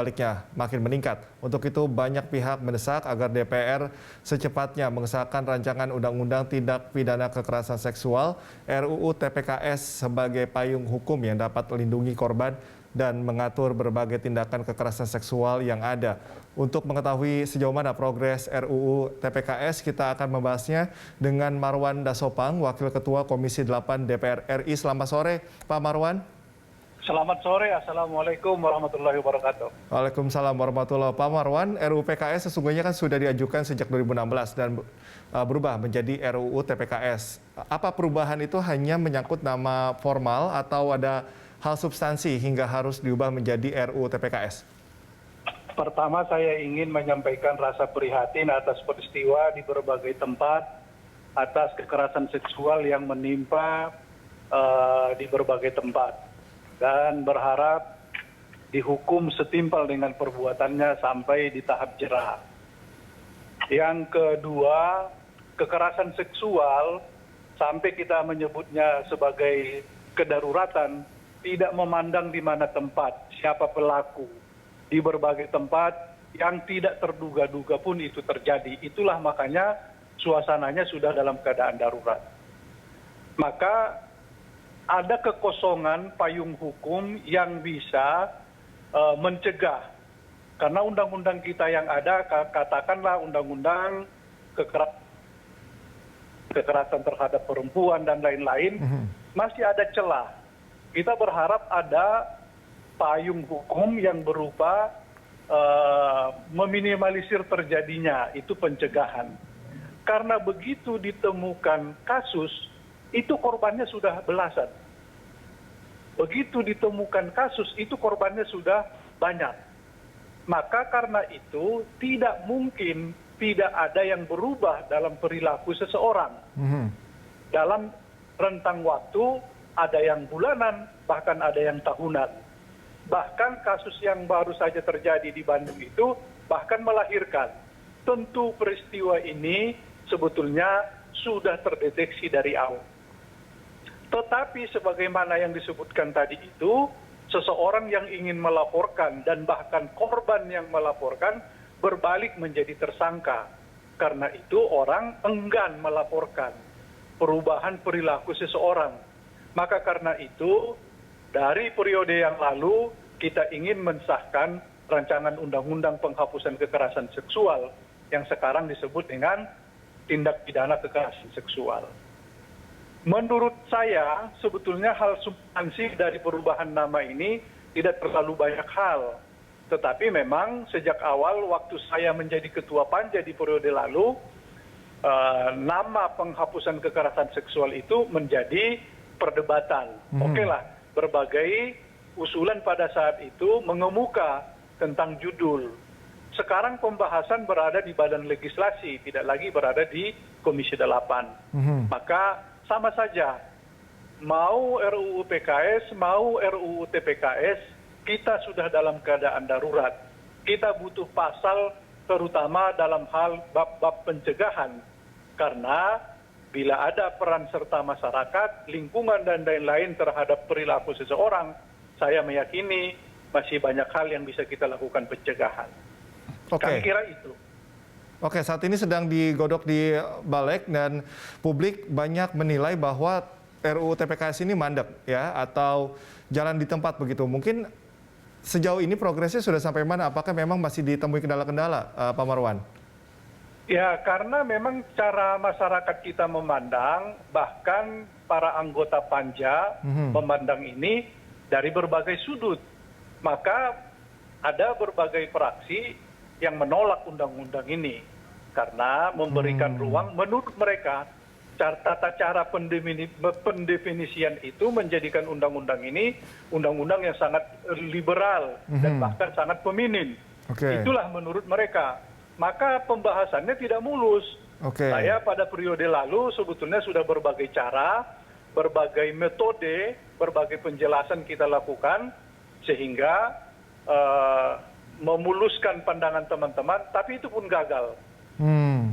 Sebaliknya makin meningkat. Untuk itu banyak pihak mendesak agar DPR secepatnya mengesahkan rancangan Undang-Undang Tindak Pidana Kekerasan Seksual RUU TPKS sebagai payung hukum yang dapat melindungi korban dan mengatur berbagai tindakan kekerasan seksual yang ada. Untuk mengetahui sejauh mana progres RUU TPKS, kita akan membahasnya dengan Marwan Dasopang, Wakil Ketua Komisi 8 DPR RI. Selamat sore, Pak Marwan. Selamat sore, Assalamualaikum warahmatullahi wabarakatuh. Waalaikumsalam warahmatullahi wabarakatuh. Pak Marwan, RUU PKS sesungguhnya kan sudah diajukan sejak 2016 dan berubah menjadi RUU TPKS. Apa perubahan itu hanya menyangkut nama formal atau ada hal substansi hingga harus diubah menjadi RUU TPKS? Pertama, saya ingin menyampaikan rasa prihatin atas peristiwa di berbagai tempat atas kekerasan seksual yang menimpa di berbagai tempat. Dan berharap dihukum setimpal dengan perbuatannya sampai di tahap jera. Yang kedua, kekerasan seksual sampai kita menyebutnya sebagai kedaruratan, tidak memandang di mana tempat, siapa pelaku. Di berbagai tempat yang tidak terduga-duga pun itu terjadi. Itulah makanya suasananya sudah dalam keadaan darurat. Maka ada kekosongan payung hukum yang bisa mencegah. Karena undang-undang kita yang ada, katakanlah undang-undang kekerasan terhadap perempuan dan lain-lain, masih ada celah. Kita berharap ada payung hukum yang berupa meminimalisir terjadinya, itu pencegahan. Karena begitu ditemukan kasus, itu korbannya sudah belasan. Begitu ditemukan kasus, itu korbannya sudah banyak. Maka karena itu tidak mungkin tidak ada yang berubah dalam perilaku seseorang. Dalam rentang waktu ada yang bulanan, bahkan ada yang tahunan. Bahkan kasus yang baru saja terjadi di Bandung itu bahkan melahirkan. Tentu peristiwa ini sebetulnya sudah terdeteksi dari awal. Tetapi sebagaimana yang disebutkan tadi itu, seseorang yang ingin melaporkan dan bahkan korban yang melaporkan berbalik menjadi tersangka. Karena itu orang enggan melaporkan perubahan perilaku seseorang. Maka karena itu, dari periode yang lalu kita ingin mensahkan rancangan undang-undang penghapusan kekerasan seksual yang sekarang disebut dengan tindak pidana kekerasan seksual. Menurut saya, sebetulnya hal substansi dari perubahan nama ini tidak terlalu banyak hal. Tetapi memang sejak awal waktu saya menjadi ketua panja di periode lalu, nama penghapusan kekerasan seksual itu menjadi perdebatan. Oke lah, berbagai usulan pada saat itu mengemuka tentang judul. Sekarang pembahasan berada di badan legislasi, tidak lagi berada di Komisi 8. Maka sama saja, mau RUU PKS, mau RUU TPKS, kita sudah dalam keadaan darurat. Kita butuh pasal terutama dalam hal bab-bab pencegahan. Karena bila ada peran serta masyarakat, lingkungan dan lain-lain terhadap perilaku seseorang, saya meyakini masih banyak hal yang bisa kita lakukan pencegahan. Kami kira itu. Oke, saat ini sedang digodok di Balik dan publik banyak menilai bahwa RUU TPKS ini mandek ya atau jalan di tempat begitu. Mungkin sejauh ini progresnya sudah sampai mana? Apakah memang masih ditemui kendala-kendala, Pak Marwan? Ya, karena memang cara masyarakat kita memandang, bahkan para anggota panja memandang ini dari berbagai sudut. Maka ada berbagai fraksi yang menolak undang-undang ini karena memberikan ruang menurut mereka tata cara pendefinisian itu menjadikan undang-undang ini undang-undang yang sangat liberal dan bahkan sangat feminim. Itulah menurut mereka. Maka pembahasannya tidak mulus. Saya pada periode lalu sebetulnya sudah berbagai cara, berbagai metode, berbagai penjelasan kita lakukan sehingga memuluskan pandangan teman-teman, tapi itu pun gagal.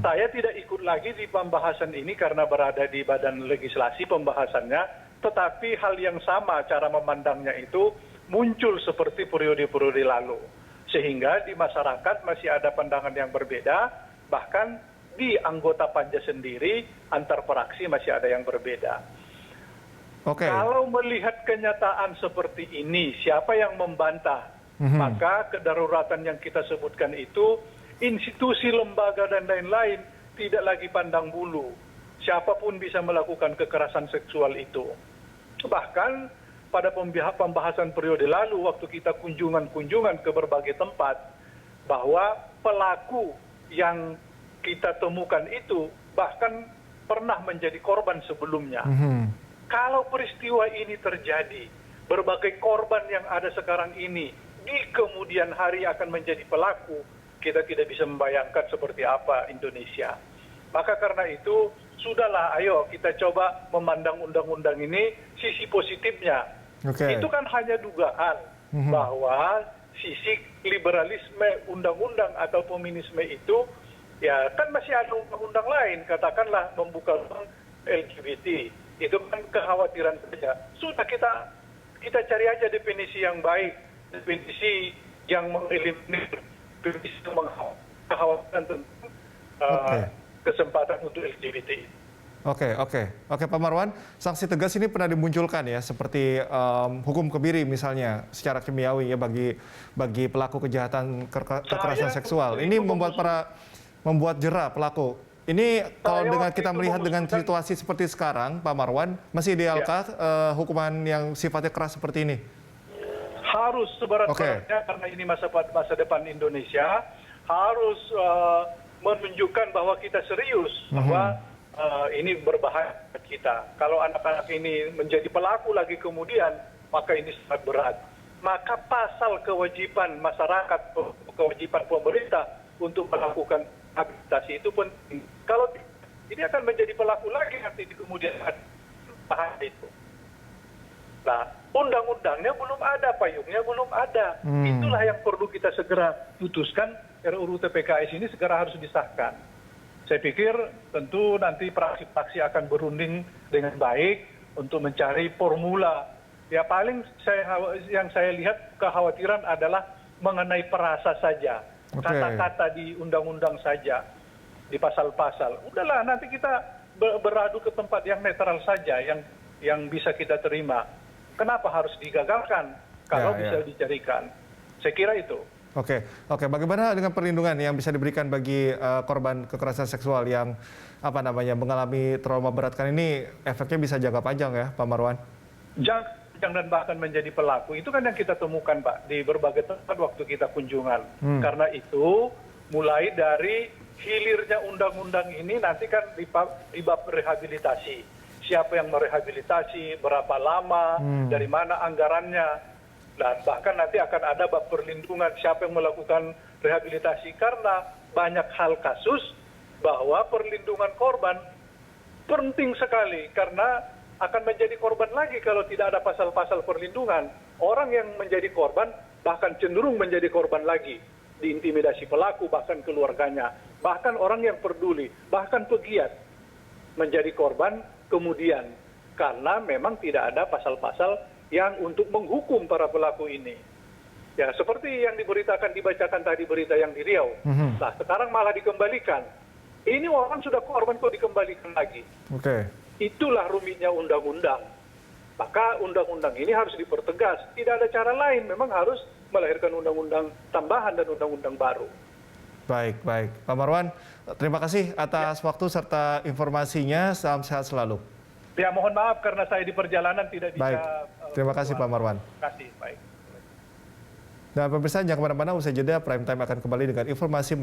Saya tidak ikut lagi di pembahasan ini karena berada di badan legislasi pembahasannya, tetapi hal yang sama cara memandangnya itu muncul seperti periode-periode lalu. Sehingga di masyarakat masih ada pandangan yang berbeda, bahkan di anggota Panja sendiri antar fraksi masih ada yang berbeda. Oke. Kalau melihat kenyataan seperti ini, siapa yang membantah? Maka kedaruratan yang kita sebutkan itu, institusi, lembaga, dan lain-lain tidak lagi pandang bulu. Siapapun bisa melakukan kekerasan seksual itu. Bahkan pada pembahasan periode lalu, waktu kita kunjungan-kunjungan ke berbagai tempat, bahwa pelaku yang kita temukan itu bahkan pernah menjadi korban sebelumnya. Kalau peristiwa ini terjadi, berbagai korban yang ada sekarang ini di kemudian hari akan menjadi pelaku, kita tidak bisa membayangkan seperti apa Indonesia. Maka karena itu, sudahlah, ayo kita coba memandang undang-undang ini sisi positifnya. Itu kan hanya dugaan bahwa sisi liberalisme undang-undang atau feminisme itu, ya kan masih ada undang-undang lain, katakanlah membuka ruang LGBT. Itu kan kekhawatiran saja. Sudah kita cari aja definisi yang baik, definisi yang mengeliminir, definisi yang kekhawatiran tentang kesempatan untuk LGBT. Oke, Pak Marwan, sanksi tegas ini pernah dimunculkan ya, seperti hukum kebiri misalnya secara kimiawi ya bagi pelaku kejahatan kekerasan seksual. Ini membuat jera pelaku. Ini kalau dengan kita melihat dengan situasi seperti sekarang, Pak Marwan, masih idealkah hukuman yang sifatnya keras seperti ini? Harus seberat-beratnya, karena ini masa depan Indonesia, harus menunjukkan bahwa kita serius, bahwa ini berbahaya kita. Kalau anak-anak ini menjadi pelaku lagi kemudian, maka ini sangat berat. Maka pasal kewajiban masyarakat, kewajiban pemerintah untuk melakukan rehabilitasi itu penting. Kalau ini akan menjadi pelaku lagi nanti di kemudian hari, bahaya itu. Nah, undang-undangnya belum ada, payungnya belum ada. Itulah yang perlu kita segera putuskan. RUU TPKS ini segera harus disahkan. Saya pikir tentu nanti praksi-praksi akan berunding dengan baik untuk mencari formula. Ya paling yang saya lihat kekhawatiran adalah mengenai perasa saja. Kata-kata di undang-undang saja, di pasal-pasal. Udahlah, nanti kita beradu ke tempat yang netral saja, yang bisa kita terima. Kenapa harus digagalkan kalau bisa dicarikan? Saya kira itu. Oke. Bagaimana dengan perlindungan yang bisa diberikan bagi korban kekerasan seksual yang mengalami trauma berat? Kan ini efeknya bisa jangka panjang ya, Pak Marwan? Jangka panjang dan bahkan menjadi pelaku. Itu kan yang kita temukan, Pak, di berbagai tempat waktu kita kunjungan. Karena itu, mulai dari hilirnya undang-undang ini nanti kan di bab rehabilitasi. Siapa yang merehabilitasi, berapa lama, dari mana anggarannya. Dan bahkan nanti akan ada bab perlindungan siapa yang melakukan rehabilitasi. Karena banyak hal kasus bahwa perlindungan korban penting sekali. Karena akan menjadi korban lagi kalau tidak ada pasal-pasal perlindungan. Orang yang menjadi korban bahkan cenderung menjadi korban lagi. Diintimidasi pelaku, bahkan keluarganya. Bahkan orang yang peduli, bahkan pegiat menjadi korban kemudian. Karena memang tidak ada pasal-pasal yang untuk menghukum para pelaku ini. Ya, seperti yang dibacakan tadi berita yang di Riau. Nah, sekarang malah dikembalikan. Ini orang sudah korban kok dikembalikan lagi. Itulah rumitnya undang-undang. Maka undang-undang ini harus dipertegas. Tidak ada cara lain, memang harus melahirkan undang-undang tambahan dan undang-undang baru. Baik. Pak Marwan, terima kasih atas waktu serta informasinya. Salam sehat selalu. Ya, mohon maaf karena saya di perjalanan tidak bisa. Baik. Terima kasih Pak Marwan. Terima kasih. Baik. Dan pemirsa, jangan kemana-mana, usai jeda Prime Time akan kembali dengan informasi